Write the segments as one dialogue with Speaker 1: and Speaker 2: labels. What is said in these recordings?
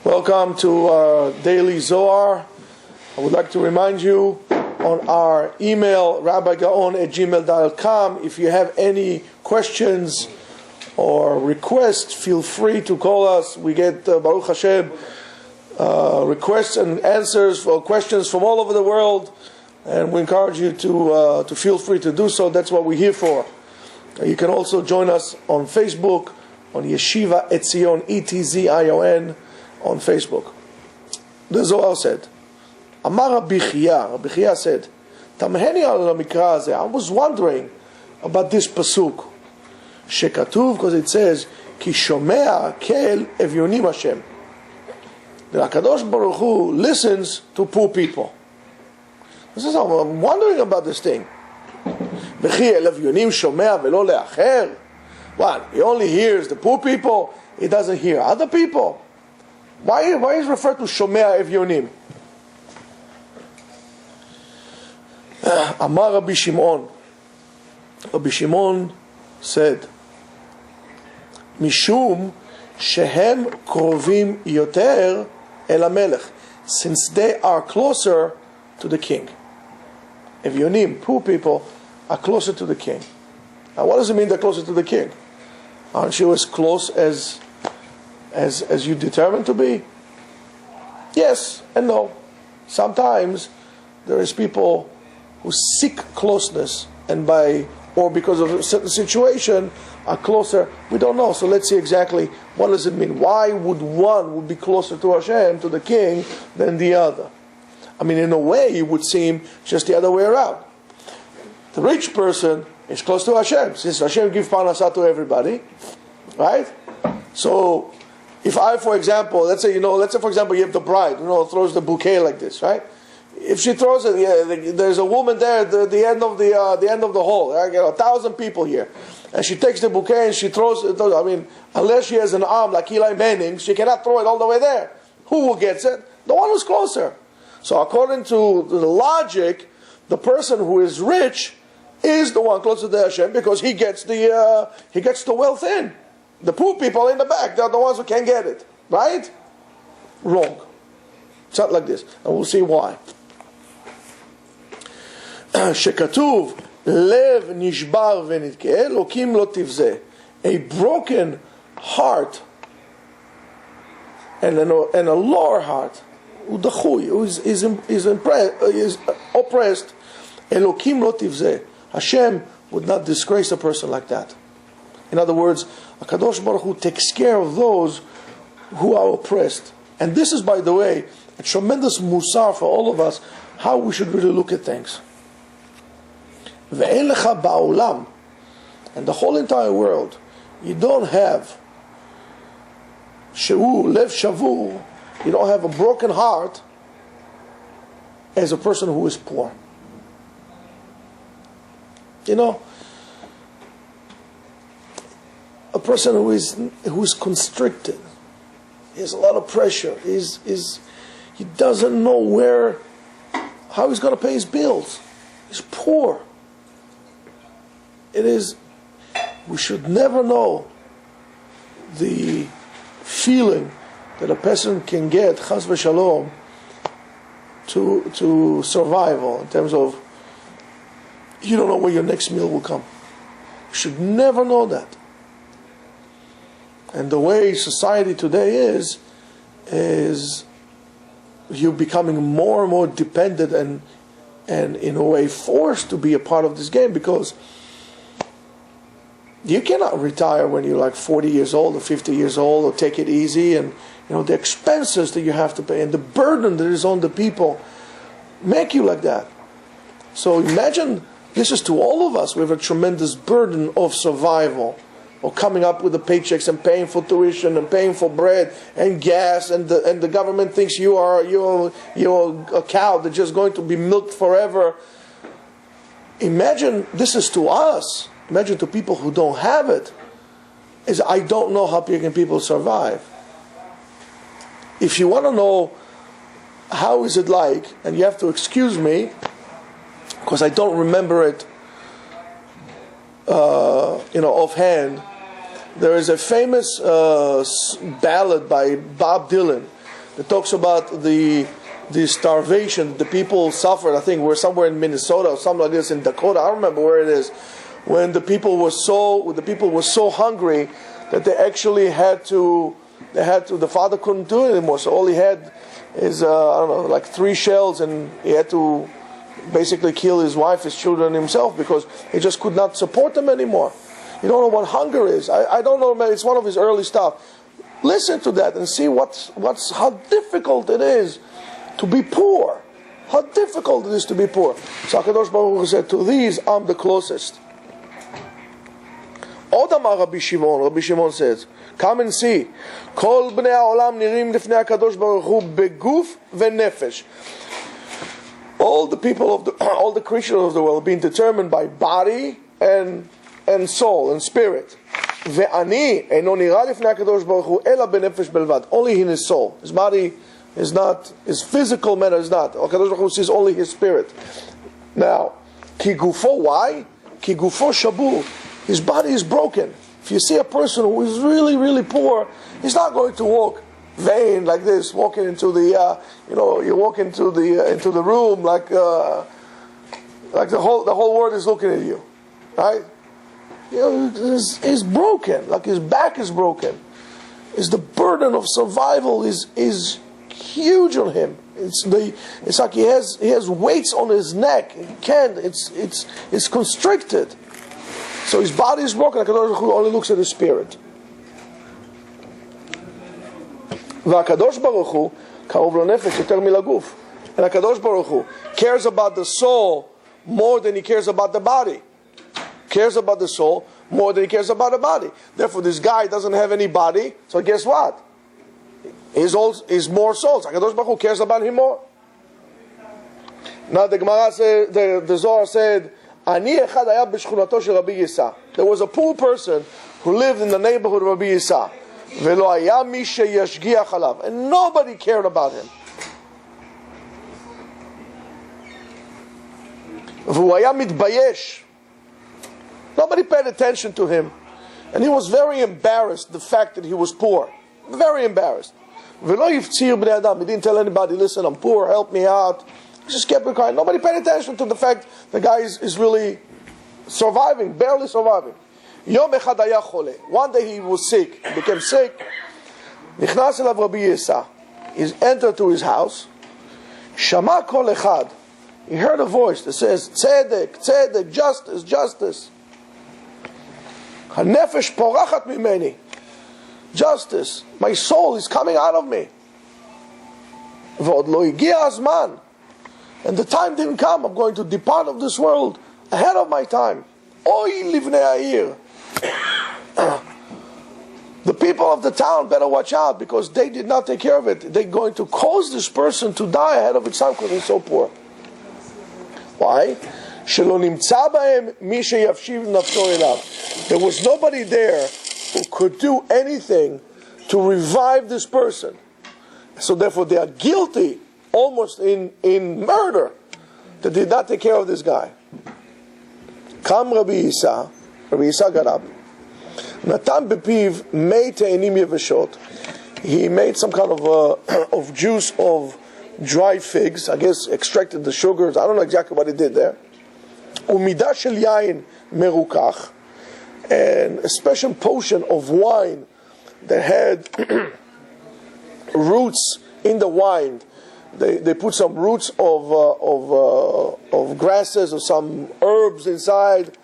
Speaker 1: Welcome to our daily Zohar. I would like to remind you on our email, rabbigaon@gmail.com. If you have any questions or requests, feel free to call us. We get, Baruch Hashem, requests and answers for questions from all over the world, and we encourage you to feel free to do so. That's what we're here for. You can also join us on Facebook, on Yeshiva Etzion, Etzion, on Facebook. The Zohar said, Amar Rabbi said, Tamheni al mikra hazeh. I was wondering about this pasuk, shekatuv, because it says, Ki shomea kel evyonim Hashem. The HaKadosh Baruch Hu listens to poor people. This is how I'm wondering about this thing. V'chi el evyonim shomea velo leacher. What? He only hears the poor people, he doesn't hear other people. Why is it referred to Shomea Evyonim? Amar Rabbi Shimon. Rabbi Shimon said, Mishum shehem krovim yoter el hamelech, since they are closer to the king. Evyonim, poor people, are closer to the king. Now what does it mean they're closer to the king? Aren't you as close as you determined to be? Yes and no. Sometimes there is people who seek closeness and because of a certain situation are closer. We don't know. So let's see exactly what does it mean. Why would one be closer to Hashem, to the king, than the other? I mean, in a way, it would seem just the other way around. The rich person is close to Hashem, since Hashem gives parnasah to everybody, right? So, if I, for example, let's say for example, you have the bride, throws the bouquet like this, right? If she throws it, there's a woman there at the end of the hall. Right? 1,000 people here, and she takes the bouquet and she throws it. I mean, unless she has an arm like Eli Manning, she cannot throw it all the way there. Who gets it? The one who's closer. So, according to the logic, the person who is rich is the one closer to Hashem because he gets the wealth in. The poor people in the back, they're the ones who can't get it. Right? Wrong. It's not like this. And we'll see why. Shekatuv, lev nishbar v'nitke, Elokim lo tivzeh. A broken heart and a lower heart, udachui, who is oppressed, Elokim lo tivzeh. Hashem would not disgrace a person like that. In other words, HaKadosh Baruch Hu takes care of those who are oppressed. And this is, by the way, a tremendous musar for all of us, how we should really look at things. Ve'en lecha ba'olam, and the whole entire world, you don't have she'u lev shavur, you don't have a broken heart as a person who is poor. A person who is constricted, he has a lot of pressure. He doesn't know how he's going to pay his bills. He's poor. We should never know the feeling that a person can get, chas v'shalom, to survival, in terms of you don't know where your next meal will come. You should never know that. And the way society today is you're becoming more and more dependent and in a way forced to be a part of this game, because you cannot retire when you're like 40 years old or 50 years old, or take it easy, and the expenses that you have to pay and the burden that is on the people make you like that. So imagine, this is to all of us. We have a tremendous burden of survival, or coming up with the paychecks and paying for tuition and paying for bread and gas, and the government thinks you're a cow that's just going to be milked forever. Imagine, this is to us. Imagine to people who don't have it. I don't know how people survive. If you want to know how is it like, and you have to excuse me, because I don't remember it, offhand. There is a famous ballad by Bob Dylan that talks about the starvation the people suffered. I think we're somewhere in Minnesota or something like this, in Dakota. I don't remember where it is. When the people were so hungry that they actually the father couldn't do it anymore. So all he had is like 3 shells, and he had to basically kill his wife, his children, and himself, because he just could not support them anymore. You don't know what hunger is. I don't know. It's one of his early stuff. Listen to that and see how difficult it is to be poor. How difficult it is to be poor. So HaKadosh Baruch Hu said, to these I'm the closest. Odamar Rabbi Shimon says, come and see. Kol bnei ha'olam nirim lifnei HaKadosh Baruch Hu beguf ve'nefesh. All the creatures of the world are being determined by body and soul and spirit. Ve'ani eino nira lifnei HaKadosh Baruch Hu ela benefesh belvad. Only in his soul. His body is not, his physical matter is not. HaKadosh Baruch Hu sees only his spirit. Now, ki gufo, why? Ki gufo shabu. His body is broken. If you see a person who is really, really poor, he's not going to walk vain like this, walking into the, you walk into the room like the whole world is looking at you, right? He's broken, like his back is broken. The burden of survival is huge on him. It's like he has weights on his neck. He can't. It's constricted. So his body is broken. HaKadosh Baruch Hu only looks at his spirit. והקדוש ברוך הוא קרוב לנפש יותר מלגוף. And HaKadosh Baruch Hu cares about the soul more than he cares about the body. Cares about the soul more than he cares about the body. Therefore, this guy doesn't have any body. So guess what? He's more souls. HaKadosh Baruch Hu cares about him more. Now the Gemara said, the Zohar said, there was a poor person who lived in the neighborhood of Rabbi Yisa. And nobody cared about him. Nobody paid attention to him. And he was very embarrassed, the fact that he was poor. Very embarrassed. He didn't tell anybody, listen, I'm poor, help me out. He just kept it quiet. Nobody paid attention to the fact the guy is really surviving, barely surviving. One day he was sick, he became sick. He entered to his house. Shama kol echad. He heard a voice that says, Tzedek, Tzedek, justice, justice. Hanefesh porachat mimeni. Justice. My soul is coming out of me. V'od lo higia hazman. And the time didn't come. I'm going to depart of this world ahead of my time. Oy livnei ha'ir. The people of the town better watch out, because they did not take care of it. They're going to cause this person to die ahead of its time because he's so poor. Why? There was nobody there who could do anything to revive this person. So therefore they are guilty, almost in murder, that did not take care of this guy. Come Rabbi Yisa got up. Natan bepiv mei te'enim yeveshot. He made some kind of juice of dry figs. I guess extracted the sugars. I don't know exactly what he did there. Umidah shel yain merukach, and a special potion of wine that had roots in the wine. They put some roots of grasses or some herbs inside,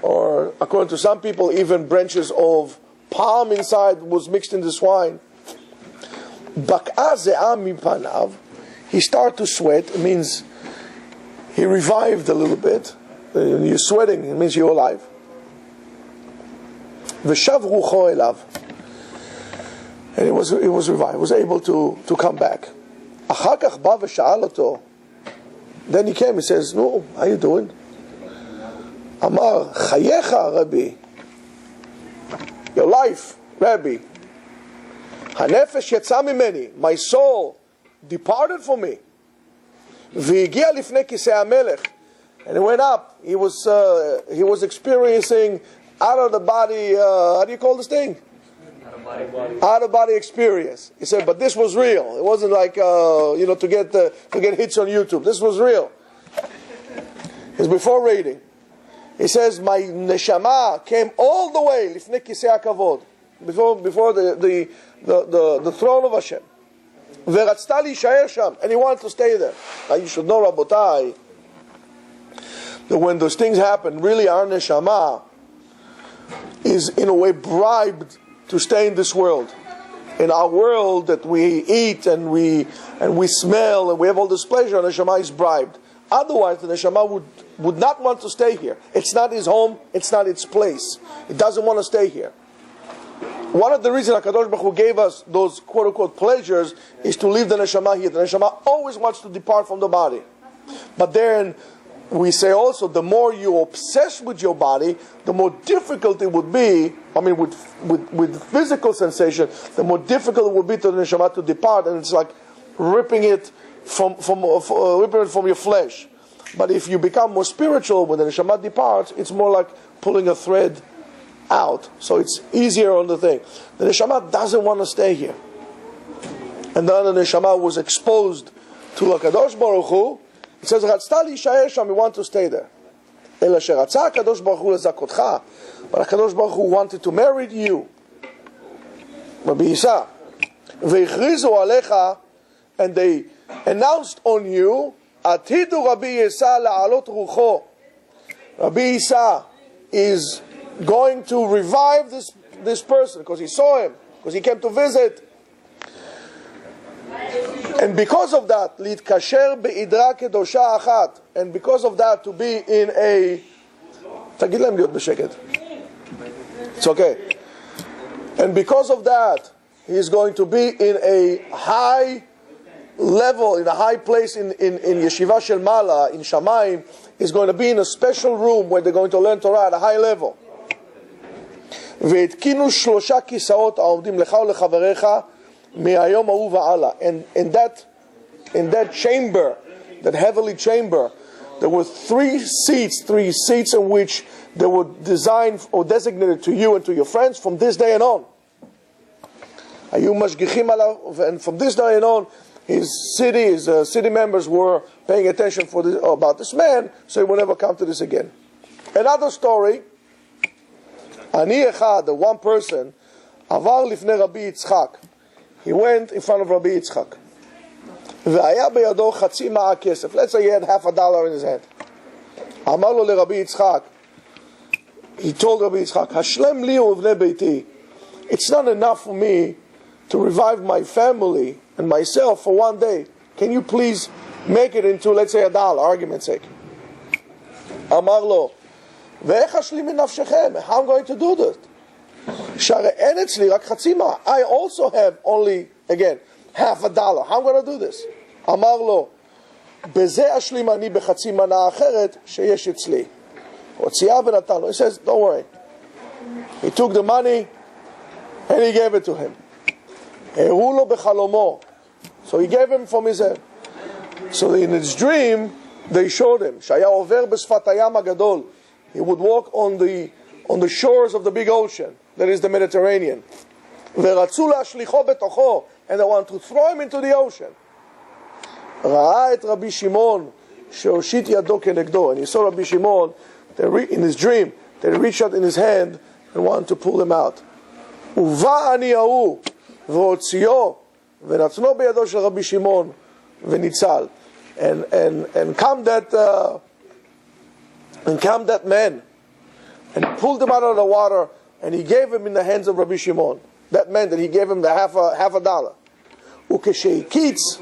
Speaker 1: or according to some people, even branches of palm inside was mixed in this wine. He started to sweat. It means he revived a little bit. You're sweating, it means you're alive. And it was revived. He was able to come back. Then he came, he says, no, how you doing? Amar, chayecha, Rabbi. Your life, Rabbi. Hanefesh yatsa mimeni. My soul departed from me. V'higia lifnei kisei hamelech. And he went up. He was experiencing out of the body, how do you call this thing? Out of body experience. He said, but this was real. It wasn't like to get hits on YouTube. This was real. It's before reading. He says, my neshama came all the way lifnei kisei hakavod, before the throne of Hashem. Veratzta li'shaer sham, and he wanted to stay there. Now you should know, Rabotai, that when those things happen, really our neshama is in a way bribed to stay in this world. In our world that we eat and we smell and we have all this pleasure, the neshama is bribed. Otherwise, the neshama would not want to stay here. It's not his home. It's not its place. It doesn't want to stay here. One of the reasons HaKadosh Baruch Hu gave us those quote-unquote pleasures is to leave the neshama here. The neshama always wants to depart from the body. But then we say also, the more you obsess with your body, the more difficult it would be, with physical sensation, the more difficult it would be to the neshama to depart, and it's like ripping it from your flesh. But if you become more spiritual, when the neshama departs, it's more like pulling a thread out. So it's easier on the thing. The neshama doesn't want to stay here. And then the neshama was exposed to HaKadosh Baruch Hu. It says, Ratzta li'shaer sham, we want to stay there. Ela sheratza HaKadosh Baruch Hu lezakotcha. But HaKadosh Baruch Hu wanted to marry you. Rabbi Isa. Veichrizu alecha, and they announced on you, Atidu Rabbi Isa la'alot rucho. Rabbi Isa is going to revive this person, because he saw him, because he came to visit. And because of that, להתקשר בעדרה קדושה אחת, and because of that, to be in a... תגיד להם להיות בשקט. It's okay. And because of that, he is going to be in a high level, in a high place in Yeshiva Shel Mala, in Shamayim. He's going to be in a special room where they're going to learn Torah at a high level. והתקינו 3 כיסאות העומדים לך ולחבריך מהיום ההוא והלאה. And in that chamber, that heavenly chamber, there were 3 seats in which they were designed or designated to you and to your friends from this day and on. היו משגיחים עליו, and from this day and on, his city members were paying attention about this man, so he will never come to this again. Another story, אני אחד, the one person, עבר לפני רבי יצחק. He went in front of Rabbi Yitzchak. והיה בידו חצי מעה כסף. Let's say he had $50 in his hand. אמר לו לרבי יצחק, he told Rabbi Yitzchak, השלם לי ובני ביתי. It's not enough for me to revive my family and myself for one day. Can you please make it into, let's say, $1, argument's sake? אמר לו, ואיך אשלים מנפשכם? How am I going to do that? שהרי אין אצלי רק חצי מעה. I also have only, again, $50. How am I going to do this? אמר לו, בזה אשלים אני בחצי מנה אחרת שיש אצלי. הוציאה ונתן לו. He says, don't worry. He took the money and he gave it to him. הראו לו בחלומו. So he gave him from his hand. So in his dream, they showed him, שהיה עובר בשפת הים הגדול. He would walk on the shores of the big ocean, that is the Mediterranean. ורצו להשליחו בתוכו, and they want to throw him into the ocean. ראה את רבי שמעון שהושיט ידו כנגדו, and he saw Rabbi Shimon in his dream, they reached out in his hand and wanted to pull him out. ובא אני ההוא והוציאו ונתנו בידו של רבי שמעון וניצל. And come that man and pulled him out of the water, and he gave him in the hands of Rabbi Shimon. That meant that he gave him the half a dollar. וכשהקיץ,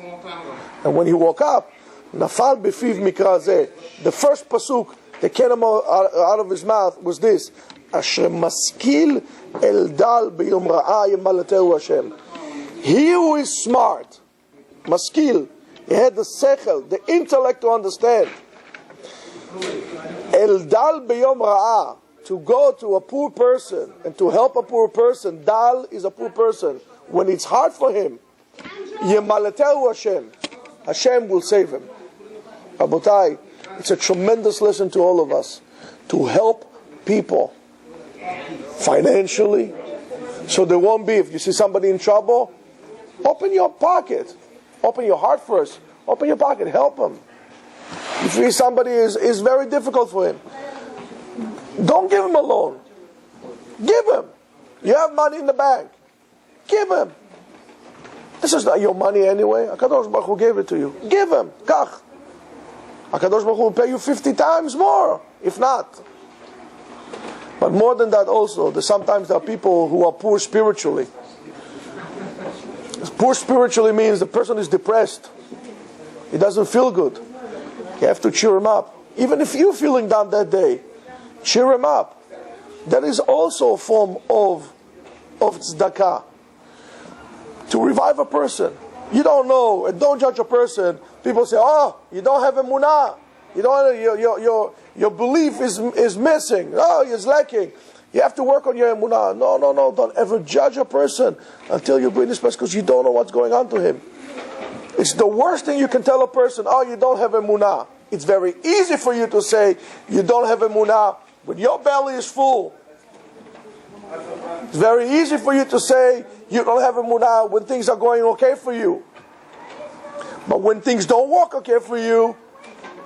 Speaker 1: and when he woke up, נפל בפיו מקרא זה. The first pasuk that came out of his mouth was this: אשר משכיל אל דל ביום רעה ימלטהו השם. He who is smart, משכיל, he had the sechel, the intellect to understand. El dal beyom ra'ah, to go to a poor person and to help a poor person. Dal is a poor person. When it's hard for him, yemaleteu Hashem, Hashem will save him. Rabotai, it's a tremendous lesson to all of us to help people financially, So there won't be, if you see somebody in trouble, open your pocket. Open your heart first. Open your pocket. Help him. If you see somebody is very difficult for him, don't give him a loan. Give him. You have money in the bank. Give him. This is not your money anyway. HaKadosh Baruch Hu gave it to you. Give him. Kach. HaKadosh Baruch Hu will pay you 50 times more, if not. But more than that also, sometimes there are people who are poor spiritually. Poor spiritually means the person is depressed. He doesn't feel good. You have to cheer him up. Even if you're feeling down that day, cheer him up. That is also a form of tzedakah. To revive a person. You don't know, and don't judge a person. People say, oh, you don't have emunah. You don't, your belief is missing. Oh, it's lacking. You have to work on your emunah. No. Don't ever judge a person until you bring this person, because you don't know what's going on to him. It's the worst thing you can tell a person, oh, you don't have emunah. It's very easy for you to say, you don't have emunah, but your belly is full. It's very easy for you to say, you don't have emunah when things are going okay for you. But when things don't work okay for you,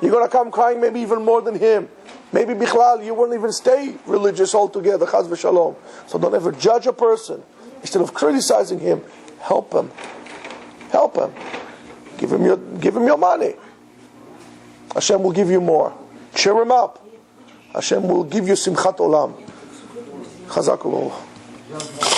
Speaker 1: you're going to come crying maybe even more than him. Maybe bichlal, you won't even stay religious altogether. Chaz v'shalom. So don't ever judge a person. Instead of criticizing him, help him. Help him. Give him your money. Hashem will give you more. Cheer him up. Hashem will give you simchat olam. Chazak u'baruch.